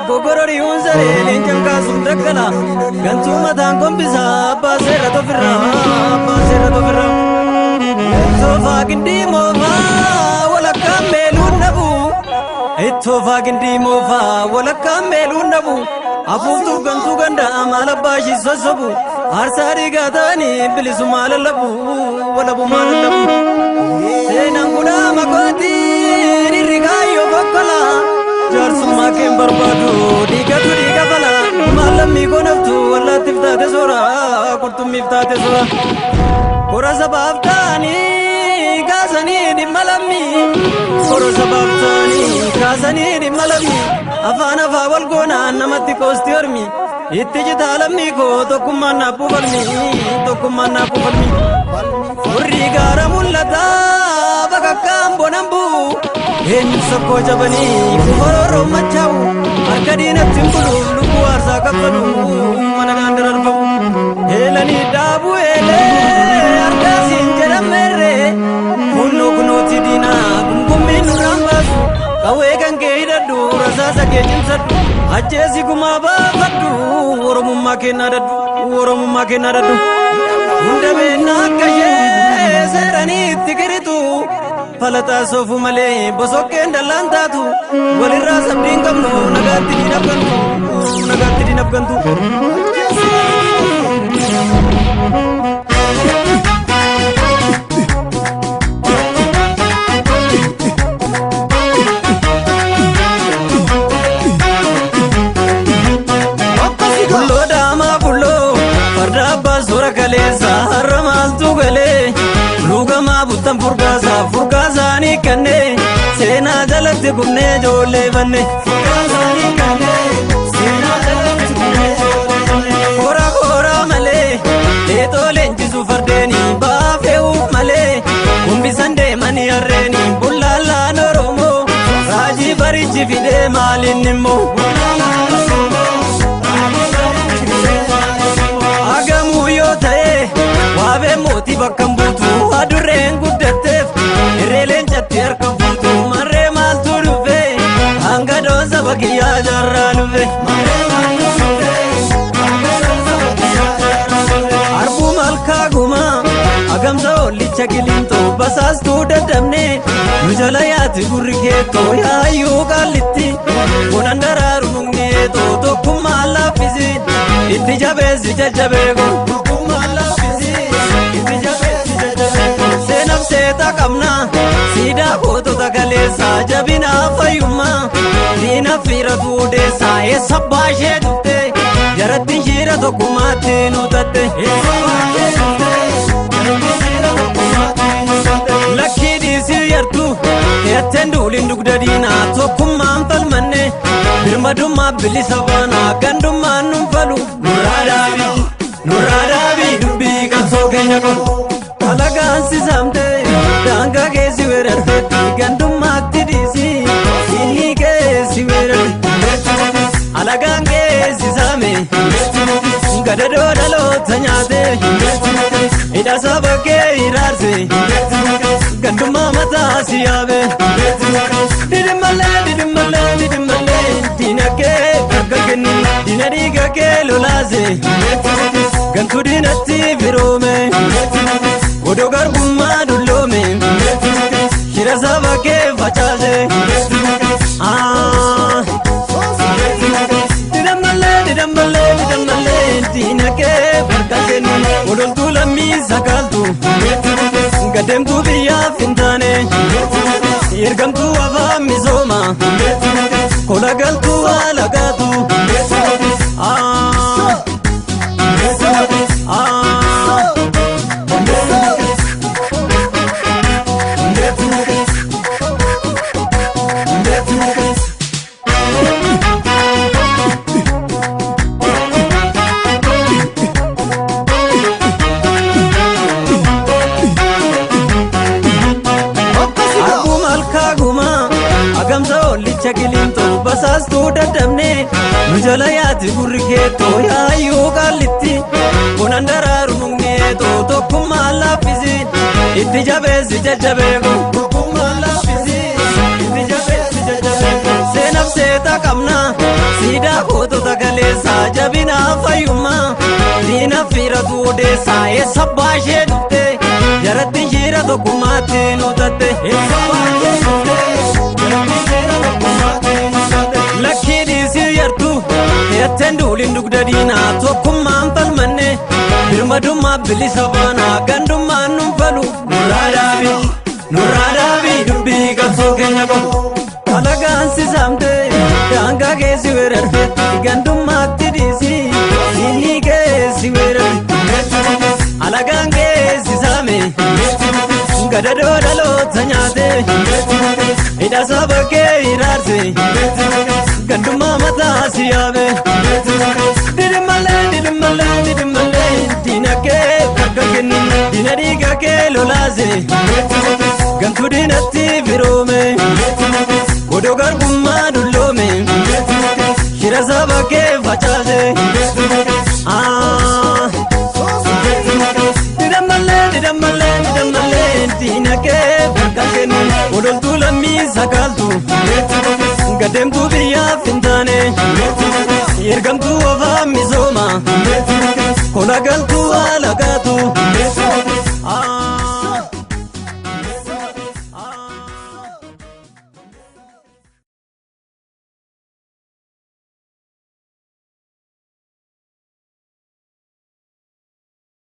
gogorori unzare lenjanka sundakala gantuma tangon bisa basera tofira tofa gindi mofa wala kamelun nabu tofa gindi mofa wala kamelun nabu afutu gantu ganda amala bashi sosobu arsari gatani bilisu malalabu wala bu malalabu senanguna makoti rigayo bokola jarsuma kem barbadu digatu digabala malami gonaftu wala tiftate sora kurtum miftate sora kora sababtani kasani di malami kora sababtani kasani di malami afana fawal gona namati kosti ormi ittiji talami ko tokumanna pubalmi urri gara mullata bakakam bonambu en sako jabani kumoro machau arkadina timbulu lugu arsa kafalu managandar famu helani dabu ele arkasin jeramere kullu kunoti dina gummi nurambasu kawe gange idadu rasa kejimsatu ajesi kuma bafatu woromumma kenadadu undabe nakaye serani tikiritu falata sofu male bosoke ndalantatu walirra sabdin kamno nagatti dinabgantu bullo dama bullo farda basura kalesa haramaltu gale lugama butam furgaza ni kanne sena jalatti gumne jolle banne kora male eto lenjisu fardeni bafeu male umbisande mani arreni bullala noromo raji barichi fide malinimo agamu yotae wabe moti bakambutu adurren guddatef irelen chatti arkan futu marre maltu dufe hanga doza bagiya jarranufe arbu malka guma agamza olicha gilinto basastu dadamne nujalayati gurrigeto yayu gallitti bonandararu mungneto tokkumma lafizi itti jabezi jajabego tokkumma lafizi itti jabezi jajabego senam seta kamna sida koto tagalesa jabina fayuma dina fira tudesa e sabbashe dutte jaratti shira tokkumate nutatte lakki disi yartu yattendu lindugdadina tokkumman falmanne birmadumma bilisabana gandumma numfalu nuradabi dubbi kanso kenya ko alagan sisamte danga gesi werate gandumma tidisi inni gesi werate alagan gesi same gadado dalo tanyate ida sabake irarse gandumma mata siyabe didimale dinake kagageni dinadiga ke lolaze gantu dinati virome odogar gumma dullome shira sabake fachaze didimale dinake kagageni odoltu lammi sakaltu gademtu biya fintane irgamtu ava mizoma kolagaltu alagatu chagilinto basastu dadamne nujalayati gurrigeto yayu gallitti bonandararu mungneto tokkumma lafizi itti jabezi jajabego tokkumma lafizi itti jabezi jajabego senaf seta kamna sida jabina fayyumma diina fiira tuudeessaa eessa baashee dhufte jaratti shiira tokkummaatti nuutatte eessa baashee dhufte jaratti shiira tokkummaatti nuutatte lakkii dhiisii yartu eetten duulin dugda diinaa tokkummaan falmanne birmadummaa bilisa baanaa gandummaan nun falu nurraa daabii dubbii qabsoo keenya qabu alagaan si saamte daangaa keessi weerarfe gandummaatti dhiisii inni keessi weerarfe alagaan keessi saame gadadoo dhaloota nyaate hidhasaa bakkee hiraarse gandummaa mataa si yaame didimmalee diina kee bakka kenni diina dhiiga kee lolaase gantuu diinatti firoome godoo garbummaa dulloome shira saba kee facaase didammalee diina kee bakka kenni odoltuu lammii sakaaltu gadeemtuu biyyaaf hin taane ergamtuu ofaa misooma kola galtuu alagaatu